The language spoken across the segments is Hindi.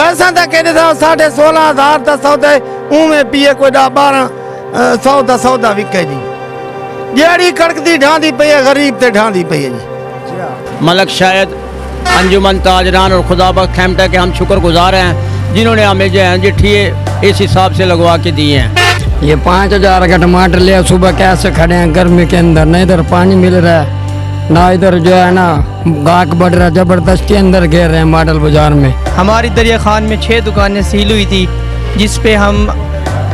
असां त कहते था 16,500 का सौदा उमें पिए कोई 1200 का सौदा विके जी जड़ी कड़कती ढांदी पई है गरीब ते ढांदी पई है जी। मलक शायद अंजुमन ताजरान और खुदाबख्श खेमटा के हम शुक्रगुजार हैं जिन्होंने हमें जो है चिट्ठिए इस हिसाब से लगवा के दिए हैं। ये 5,000 का टमाटर लिया सुबह कैसे खड़े हैं गर्मी के अंदर, न इधर पानी मिल रहा है ना इधर जो है ना गाहक बढ़ रहा है, जबरदस्ती अंदर घेर रहे हैं मॉडल बाजार में। हमारी दरिया खान में 6 दुकानें सील हुई थी जिस पे हम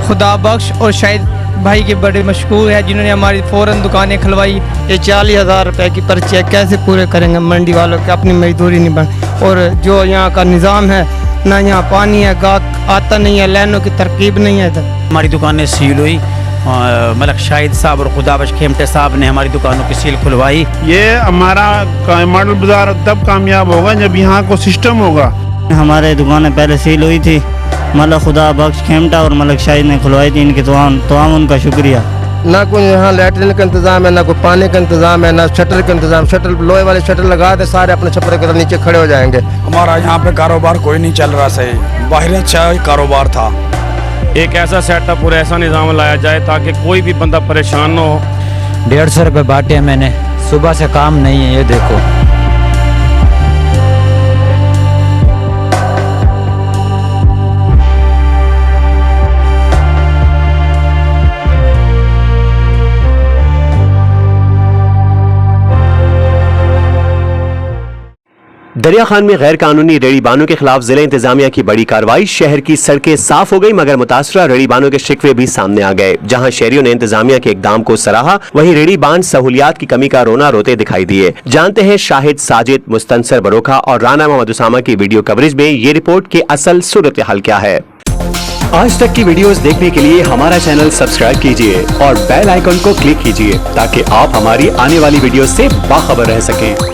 खुदाबख्श और शायद भाई के बड़े मशहूर है जिन्होंने हमारी फ़ौरन दुकानें खुलवाई। ये 40,000 रुपए की पर्ची कैसे पूरे करेंगे मंडी वालों की, अपनी मजदूरी नहीं बन। और जो यहाँ का निज़ाम है ना यहाँ पानी है, गाहक आता नहीं है, लाइनों की तरकीब नहीं है इधर। हमारी दुकानें सील हुई, मलक शाहिद साहब और खुदाबख्श खेमटे साहब ने हमारी दुकानों की सील खुलवाई। ये हमारा मॉडल बाजार तब कामयाब होगा जब यहाँ को सिस्टम होगा। हमारे दुकानें पहले सील हुई थी, मलक खुदाबख्श खेमटा और मलक शाहिद ने खुलवाई थी, इनके तो उनका शुक्रिया। ना कोई यहाँ लैट्रिन का इंतजाम है, ना कोई पानी का इंतजाम है, ना शटर का इंतजाम। शटर लोहे वाले शटर लगा दे, सारे अपने छप्पर के नीचे खड़े हो जाएंगे। हमारा यहाँ पे कारोबार कोई नहीं चल रहा सही, बाहर अच्छा कारोबार था। एक ऐसा सेटअप और ऐसा निज़ाम लाया जाए ताकि कोई भी बंदा परेशान न हो। 150 रुपये बांटे मैंने, सुबह से काम नहीं है, ये देखो। दरिया खान में गैर कानूनी रेड़ी बानों के खिलाफ जिला इंतजामिया की बड़ी कार्रवाई। शहर की सड़कें साफ हो गई मगर मुतासरा रेड़ी बानों के शिकवे भी सामने आ गए। जहां शहरियों ने इंतजामिया के इकदाम को सराहा, वहीं रेड़ी बान सहूलियात की कमी का रोना रोते दिखाई दिए। जानते हैं शाहिद, साजिद, मुस्तनसर बरोखा और राना मोहम्मद उसामा की वीडियो कवरेज में ये रिपोर्ट की असल सूरत हाल क्या है। आज तक की वीडियोस देखने के लिए हमारा चैनल सब्सक्राइब कीजिए और बेल आइकन को क्लिक कीजिए ताकि आप हमारी आने वाली वीडियो से बाखबर रह सकें।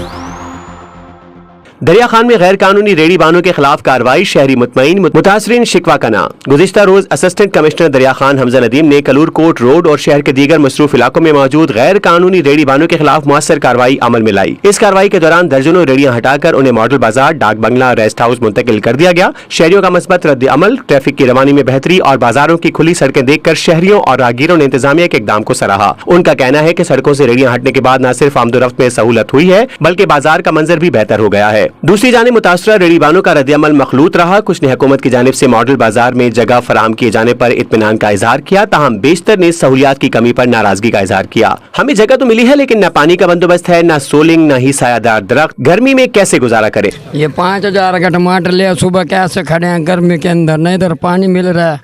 दरिया खान में गैर कानूनी रेड़ी बानों के खिलाफ कार्रवाई, शहरी मुतमईन, मुतासरीन शिकवा कना। गुज़िश्ता रोज असिस्टेंट कमिश्नर दरिया खान हमजा नदीम ने कलूर कोट रोड और शहर के दीगर मसरूफ इलाकों में मौजूद गैर कानूनी रेड़ी बानों के खिलाफ मुअस्सर कार्रवाई अमल में लाई। इस कार्रवाई के दौरान दर्जनों रेड़ियां हटाकर उन्हें मॉडल बाजार, डाक बंगला, रेस्ट हाउस मुंतकिल कर दिया गया। शहरियों का मस्बत रद्द अमल, ट्रैफिक की रवानी में बेहतरी और बाजारों की खुली सड़कें देखकर शहरियों और राहगीरों ने इंतजामिया के इकदाम को सराहा। उनका कहना है कि सड़कों से रेड़ियां हटने के बाद न सिर्फ आमदोरफ्त में सहूलत हुई है बल्कि बाजार का मंजर भी बेहतर हो गया है। दूसरी जानिब मुतासरा रेड़ी बानों का रद्द-ए-अमल मखलूत रहा। कुछ ने हुकूमत की जानिब से मॉडल बाजार में जगह फराहम किए जाने पर इत्मीनान का इजहार किया, ताहम बेशतर ने सहूलियात की कमी पर नाराजगी का इजहार किया। हमें जगह तो मिली है लेकिन न पानी का बंदोबस्त है, न सोलिंग, न ही सायादार दरख्त। गर्मी में कैसे गुजारा करें। ये 5,000 का टमाटर लिया सुबह कैसे खड़े हैं गर्मी के अंदर, न इधर पानी मिल रहा है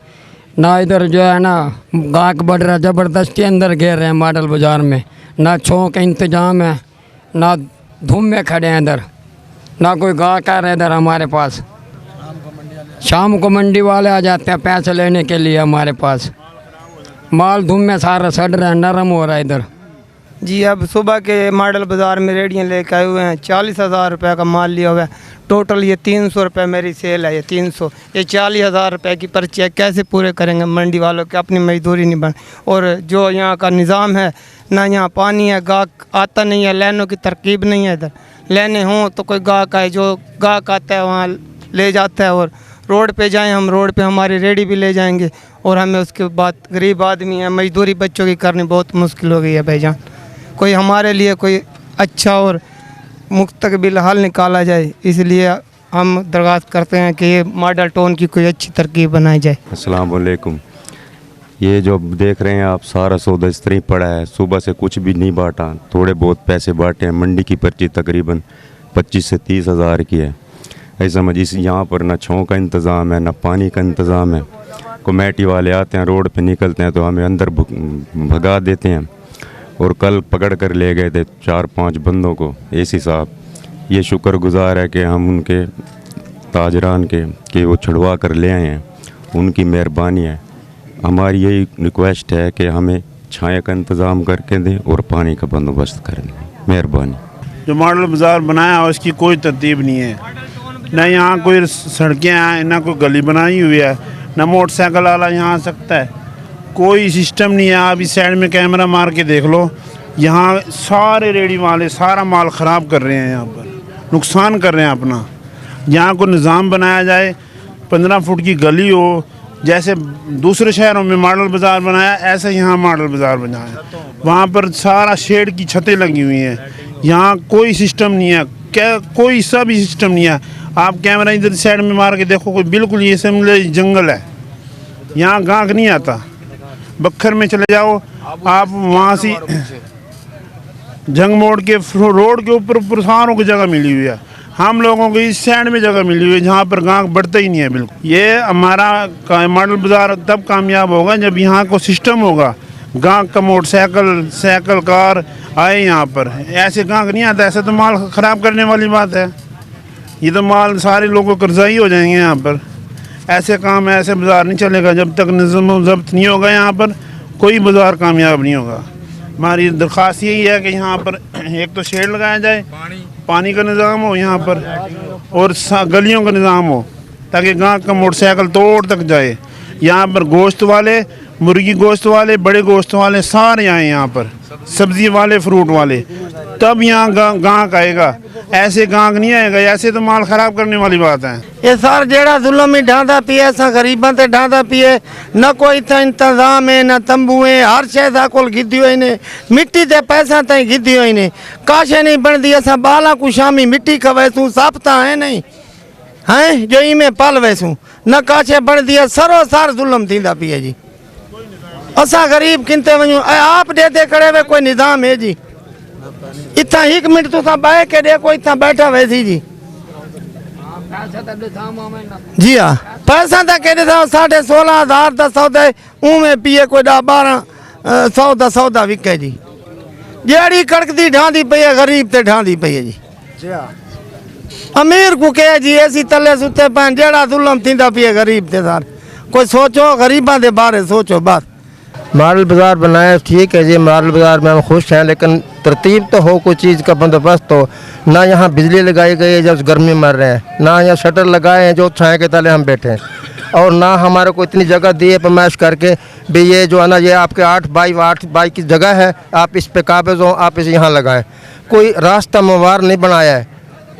ना इधर जो है ना गाहक बढ़ रहा है, जबरदस्ती अंदर घेर रहे हैं मॉडल बाजार में। ना छो का इंतजाम है, ना धूम में खड़े हैं इधर, ना कोई गाहक आ रहा है इधर हमारे पास। शाम को मंडी वाले आ जाते हैं पैसे लेने के लिए हमारे पास। माल धूम में सारा सड़ रहा है, नरम हो रहा है इधर। जी अब सुबह के मॉडल बाज़ार में रेडियाँ लेके आए हुए हैं, 40,000 रुपये का माल लिया हुआ है। टोटल ये 300 रुपये मेरी सेल है, ये 300, ये 40,000 रुपये की पर्ची है। कैसे पूरे करेंगे मंडी वालों की, अपनी मजदूरी नहीं बन। और जो यहाँ का निज़ाम है ना यहाँ पानी है, गाहक आता नहीं है, लाइनों की तरकीब नहीं है इधर। लेने हों तो कोई गाहक आए, जो गाहक आता है वहाँ ले जाता है। और रोड पे जाएं हम, रोड पे हमारी रेडी भी ले जाएंगे और हमें उसके बाद गरीब आदमी है, मजदूरी बच्चों की करनी बहुत मुश्किल हो गई है भाईजान। कोई हमारे लिए कोई अच्छा और मुस्तकबिल हल निकाला जाए, इसलिए हम दरख्वास्त करते हैं कि ये मॉडल टाउन की कोई अच्छी तरकीब बनाई जाए। अस्सलाम वालेकुम। ये जो देख रहे हैं आप सारा सौदा इस तरह पड़ा है, सुबह से कुछ भी नहीं बांटा, थोड़े बहुत पैसे बांटे हैं। मंडी की पर्ची तकरीबन 25 से 30 हज़ार की है। ऐसा समझ इस यहाँ पर ना छाँव का इंतज़ाम है, ना पानी का इंतज़ाम है। कमेटी वाले आते हैं, रोड पे निकलते हैं तो हमें अंदर भगा देते हैं। और कल पकड़ कर ले गए थे 4-5 बंदों को एसी साहब। ये शुक्रगुजार है कि हम उनके ताजरान के कि वो छुड़वा कर ले आए हैं, उनकी मेहरबानी है। हमारी यही रिक्वेस्ट है कि हमें छाया का इंतज़ाम करके दें और पानी का बंदोबस्त कर दें, मेहरबानी। जो मॉडल बाज़ार बनाया है उसकी कोई तरतीब नहीं है, न यहाँ कोई सड़कें हैं, ना कोई गली बनाई हुई है, न मोटरसाइकिल वाला यहाँ आ सकता है, कोई सिस्टम नहीं है। आप इस साइड में कैमरा मार के देख लो, यहाँ सारे रेडी वाले सारा माल ख़राब कर रहे हैं, यहाँ पर नुकसान कर रहे हैं अपना। यहाँ को निज़ाम बनाया जाए 15 फुट की गली हो, जैसे दूसरे शहरों में मॉडल बाज़ार बनाया ऐसे यहाँ मॉडल बाज़ार बनाया। वहाँ पर सारा शेड की छतें लगी हुई हैं, यहाँ कोई सिस्टम नहीं है, क्या कोई सा भी सिस्टम नहीं है। आप कैमरा इधर साइड में मार के देखो, कोई बिल्कुल ये समझ जंगल है, यहाँ गाहक नहीं आता। बखर में चले जाओ आप, वहाँ से जंग मोड़ के रोड के ऊपर पुरसारों की जगह मिली हुई है, हम लोगों को इस साइड में जगह मिली हुई है जहाँ पर गाहक बढ़ता ही नहीं है बिल्कुल। ये हमारा मॉडल बाज़ार तब कामयाब होगा जब यहाँ को सिस्टम होगा, गाहक का मोटरसाइकिल साइकिल कार आए यहाँ पर। ऐसे गाहक नहीं आता, ऐसे तो माल ख़राब करने वाली बात है, ये तो माल सारे लोगों को कर्जाई हो जाएंगे यहाँ पर। ऐसे काम ऐसे बाज़ार नहीं चलेगा, जब तक निज़ाम ज़ब्त नहीं होगा यहाँ पर कोई बाज़ार कामयाब नहीं होगा। हमारी दरख्वास्त यही है कि यहाँ पर एक तो शेड लगाया जाए, पानी का निज़ाम हो यहाँ पर, और गलियों का निज़ाम हो ताकि गाँव का मोटरसाइकिल तोड़ तक जाए। यहाँ पर गोश्त वाले, मुर्गी गोश्त वाले, बड़े गोश्त वाले सारे आए यहाँ पर, सब्ज़ी वाले, फ्रूट वाले, तब यहाँ गाहक आएगा। ऐसे गाहक नहीं आएगा, ऐसे तो माल ख़राब करने वाली बात है। ये सर जेड़ा जुल्म ही ढांदा पिए, असा गरीबां ते ढांदा पिए, न कोई इतना इंतजाम है, न तंबू है, हर शय दा कोल गिद्दी हुई ने, मिट्टी ते पैसा ताईं गिद्दी हुई ने, काशे नहीं बनदी। असा बाला को शामी मिट्टी खवेसूं, सापता है नहीं हैं जो इमें पल वैसूं, न काशे बनदी है, सरो सार जुल्म थींदा पिए जी। असा गरीब किनते वञूं, आप दे दे करे वे कोई निज़ाम है जी। इतना 1 मिनट तुसा बाहे के देखो, इतना बैठा वैसी जी। जी हाँ, पैसा तो कह देता 16,500 का सौदा, उमें पिए कोई 10-1200 का सौदा विके जी। जेड़ी कड़कती ढांदी पई है, गरीब ते ढांदी पई है जी। अमीर को कहे जी ऐसी तले सुते पैन, जेड़ा जुल्म थींदा पिए गरीब ते सार। कोई सोचो गरीबां दे बारे सोचो बात। मॉडल बाज़ार बनाया ठीक है जी, मॉडल बाज़ार में हम खुश हैं, लेकिन तरतीब तो हो, कोई चीज़ का बंदोबस्त हो। ना यहाँ बिजली लगाई गई है जब गर्मी मर रहे हैं, ना यहाँ शटर लगाए हैं जो छाए के तले हम बैठे हैं, और ना हमारे को इतनी जगह दी है पैमाइश करके भी ये जो है ना, ये आपके 8 बाई 8 बाई की जगह है, आप इस पे काबिज हो, आप इसे यहाँ लगाएं। कोई रास्ता मवार नहीं बनाया है।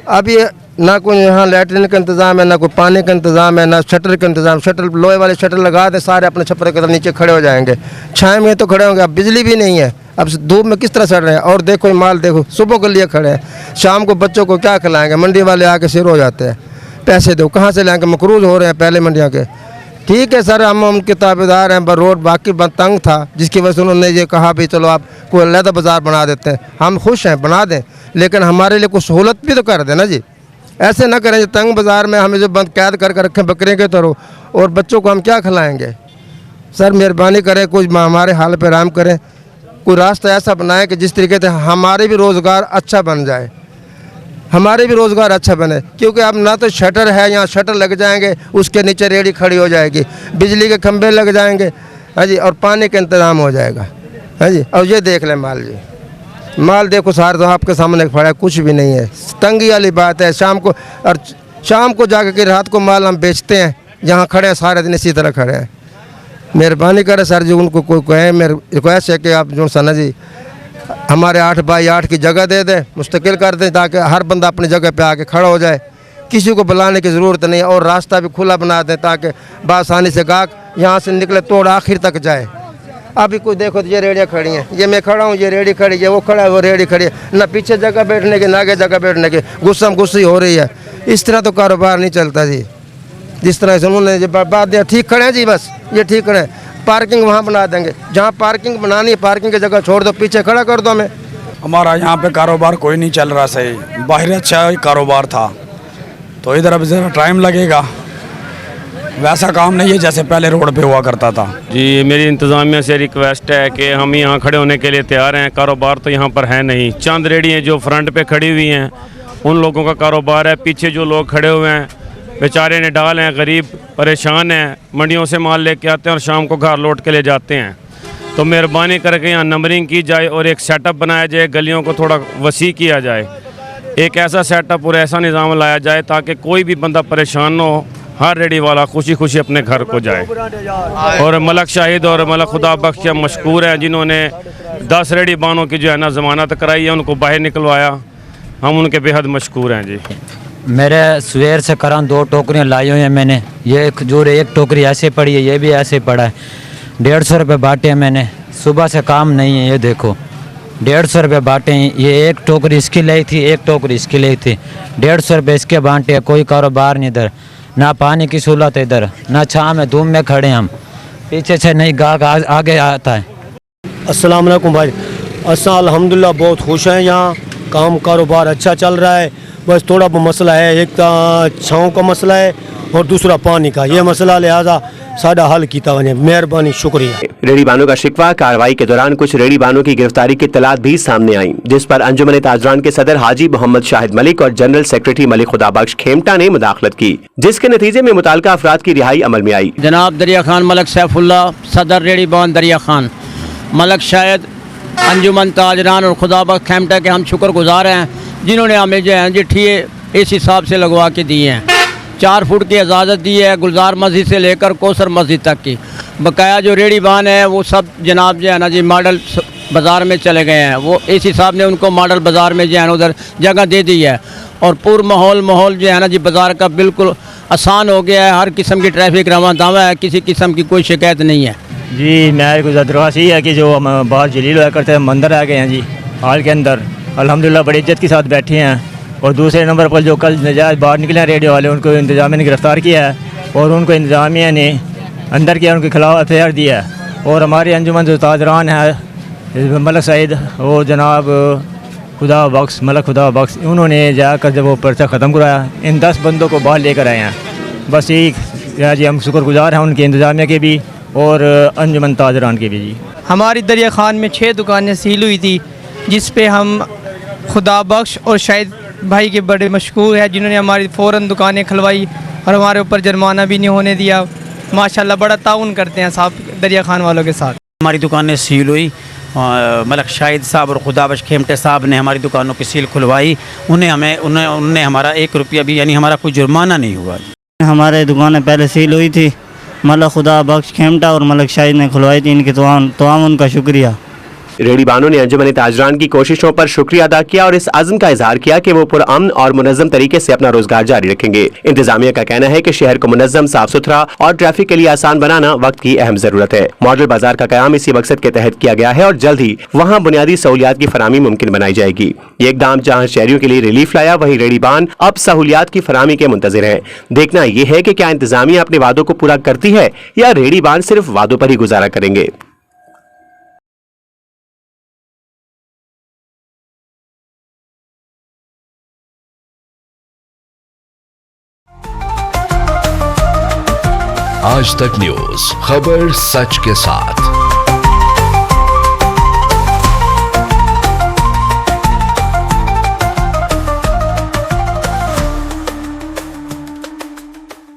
अब ये ना कोई यहाँ लैट्रिन का इंतज़ाम है, ना कोई पानी का इंतज़ाम है, ना शटर का इंतज़ाम। शटर लोहे वाले शटर लगा दें, सारे अपने छप्पर के नीचे खड़े हो जाएंगे, छाए में तो खड़े होंगे। अब बिजली भी नहीं है, अब धूप में किस तरह सड़ रहे हैं। और देखो माल देखो, सुबह के लिए खड़े हैं, शाम को बच्चों को क्या खिलाएंगे। मंडी वाले आके सिर हो जाते हैं, पैसे दो, कहाँ से लाएंगे, मकरूज हो रहे हैं पहले मंडियों के। ठीक है सर, हम उनके ताबेदार हैं, पर रोड बाकी तंग था, जिसकी वजह से उन्होंने ये कहा भी चलो आप कोई अलग बाज़ार बना देते हैं। हम खुश हैं, बना दें, लेकिन हमारे लिए कुछ सहूलत भी तो कर देना जी। ऐसे ना करें, तंग बाज़ार में हमें जो बंद कैद करके रखें बकरे के तरह, और बच्चों को हम क्या खिलाएंगे। सर मेहरबानी करें, कुछ हमारे हाल पे रहम करें, कोई रास्ता ऐसा बनाएं कि जिस तरीके से हमारे भी रोज़गार अच्छा बन जाए, हमारे भी रोज़गार अच्छा बने। क्योंकि अब ना तो शटर है, यहाँ शटर लग जाएंगे, उसके नीचे रेडी खड़ी हो जाएगी, बिजली के खंभे लग जाएंगे, हाँ जी, और पानी का इंतज़ाम हो जाएगा, हाँ जी। और ये देख लें माल जी, माल देखो सारे तो आपके सामने पड़ा है, कुछ भी नहीं है। तंगी वाली बात है। शाम को, और शाम को जाकर के रात को माल हम बेचते हैं, यहाँ खड़े हैं सारे दिन इसी तरह खड़े हैं। मेहरबानी करें सर जी, उनको कोई कहे, मेरे रिक्वेस्ट है कि आप जो सना जी हमारे 8 बाई 8 की जगह दे दें, मुस्तकिल कर दें, ताकि हर बंदा अपनी जगह पे आके खड़ा हो जाए, किसी को बुलाने की ज़रूरत नहीं है। और रास्ता भी खुला बना दें ताकि बआसानी से गाहक यहाँ से निकले तोड़ आखिर तक जाए। अभी कुछ देखो तो ये रेडियाँ खड़ी हैं, ये मैं खड़ा हूँ, ये रेडी खड़ी है, वो खड़ा है, वो रेडी खड़ी है, ना पीछे जगह बैठने की ना आगे जगह बैठने की, गुस्सा गुस्सी हो रही है। इस तरह तो कारोबार नहीं चलता जी। जिस तरह से उन्होंने जो बात दिया, ठीक खड़े हैं जी, बस ये ठीक खड़े हैं। पार्किंग वहाँ बना देंगे, जहाँ पार्किंग बनानी है पार्किंग की जगह छोड़ दो, पीछे खड़ा कर दो हमें। हमारा यहाँ पे कारोबार कोई नहीं चल रहा सही, बाहर अच्छा कारोबार था, तो इधर अब ज़रा टाइम लगेगा, वैसा काम नहीं है जैसे पहले रोड पे हुआ करता था। जी मेरी इंतज़ामिया से रिक्वेस्ट है कि हम यहाँ खड़े होने के लिए तैयार हैं। कारोबार तो यहाँ पर है नहीं, चंद रेडियाँ जो फ्रंट पे खड़ी हुई हैं उन लोगों का कारोबार है। पीछे जो लोग खड़े हुए हैं बेचारे ने डाल हैं, गरीब परेशान हैं, मंडियों से माल लेके आते हैं और शाम को घर लौट के ले जाते हैं। तो मेहरबानी करके यहाँ नंबरिंग की जाए और एक सेटअप बनाया जाए, गलियों को थोड़ा वसी किया जाए, एक ऐसा सेटअप और ऐसा निज़ाम लाया जाए ताकि कोई भी बंदा परेशान न हो, हर रेडी वाला खुशी खुशी अपने घर को जाए। और मलक शाहिद और मलक खुदा बख्श मशकूर हैं जिन्होंने 10 रेडी बानों की जो है ना ज़मानत कराई है, उनको बाहर निकलवाया, हम उनके बेहद मशकूर हैं जी। मेरे सवेर से करा 2 टोकरियाँ लाई हुई हैं मैंने। ये एक खजूर एक टोकरी ऐसे पड़ी है, ये भी ऐसे पड़ा है। 150 रुपये बांटे हैं मैंने, सुबह से काम नहीं है। ये देखो 150 रुपये बांटे हैं। ये एक टोकरी इसकी लाई थी, एक टोकरी इसकी लाई थी। 150 रुपये इसके बांटे। कोई कारोबार नहीं इधर, ना पानी की सहूलत इधर, ना छाँव में धूप में खड़े हम, पीछे से नहीं गाहक आगे आता है। अस्सलाम वालेकुम भाई। असा अल्हम्दुलिल्लाह बहुत खुश हैं, यहाँ काम कारोबार अच्छा चल रहा है। बस थोड़ा बहुत मसला है, एक छाँव का मसला है और दूसरा पानी का, ये मसला लिहाजा सादा हल किया वने। मेहरबानी, शुक्रिया। रेडी बानों का शिकवा। कार्रवाई के दौरान कुछ रेडी बानों की गिरफ्तारी की इत्तलात भी सामने आई, जिस पर अंजुमन ताजरान के सदर हाजी मोहम्मद शाहिद मलिक और जनरल सेक्रेटरी मलिक खुदाबख्श खेमटा ने मुदाखलत की, जिसके नतीजे में मुताल्लिका अफराद की रिहाई अमल में आई। जनाब दरिया खान मलक सैफुल्ला, सदर रेडी बान दरिया खान, मलक शाहिद, अंजुमन ताजरान और खुदाबख्श खेमटा के हम शुक्रगुजार हैं, जिन्होंने हमें जो है चिट्ठी इस हिसाब से लगवा के दी हैं। 4 फुट की इजाज़त दी है गुलजार मस्जिद से लेकर कोसर मस्जिद तक की। बकाया जो रेडी बान है वो सब जनाब जो है ना जी मॉडल बाज़ार में चले गए हैं। वो इस हिसाब ने उनको मॉडल बाज़ार में जो है ना उधर जगह दे दी है और पूरा माहौल जो है ना जी बाज़ार का बिल्कुल आसान हो गया है। हर किस्म की ट्रैफिक रवा दावा है, किसी किस्म की कोई शिकायत नहीं है। जी मेरी गुज़ारिश ये है कि जो हम बाहर जलील हुआ करते हैं, हम अंदर आ गए हैं जी हाल के अंदर, अल्हम्दुलिल्लाह बड़ी इज्जत के साथ बैठे हैं। और दूसरे नंबर पर जो कल नजायज़ बाहर निकले हैं रेडियो वाले, उनको इंतजामिया ने गिरफ़्तार किया है और उनको इंतजामिया ने अंदर किया, उनके खिलाफ एफआईआर दिया है। और हमारे अंजुमन जो ताजरान है मलक सईद, वो जनाब खुदा बख्श मलक खुदा बख्श, उन्होंने जाकर जब वो पर्चा ख़त्म कराया, इन 10 बंदों को बाहर लेकर आए हैं। बस यही जी, हम शुक्रगुजार हैं उनके इंतजामिया के भी और अंजुमन ताजरान के भी। जी हमारी दरिया खान में 6 दुकानें सील हुई थी, जिस पे हम खुदा बख्श और शायद भाई के बड़े मशहूर है, जिन्होंने हमारी फ़ौरन दुकानें खुलवाई और हमारे ऊपर जुर्माना भी नहीं होने दिया। माशाल्लाह बड़ा ताउन करते हैं साहब दरिया खान वालों के साथ। हमारी दुकानें सील हुई, मलक शाहिद साहब और खुदाबख्श खेमटे साहब ने हमारी दुकानों की सील खुलवाई। उन्हें हमारा 1 रुपया भी, यानी हमारा कोई जुर्माना नहीं हुआ। हमारे दुकानें पहले सील हुई थी, मलक खुदाबख्श खेमटा और मलक शाहिद ने खुलवाई थी। इनके तमाम उनका शुक्रिया। रेडी बानों ने अंजुमन ताजरान की कोशिशों पर शुक्रिया अदा किया और इस अज़्म का इजहार किया कि वो पुरअमन और मुनज़्ज़म तरीके से अपना रोजगार जारी रखेंगे। इंतजामिया का कहना है कि शहर को मुनज़्ज़म, साफ सुथरा और ट्रैफिक के लिए आसान बनाना वक्त की अहम जरूरत है। मॉडल बाजार का क़याम इसी मकसद के तहत किया गया है और जल्द ही वहाँ बुनियादी सहूलियात की फराहमी मुमकिन बनाई जाएगी। ये इकदाम जहाँ शहरियों के लिए रिलीफ लाया, वहीं रेडी बान अब सहूलियात की फराहमी के मुंतज़िर है। देखना यह है कि क्या इंतजामिया अपने वादों को पूरा करती है या रेडी बान सिर्फ वादों पर ही गुजारा करेंगे। आज तक न्यूज, खबर सच के साथ।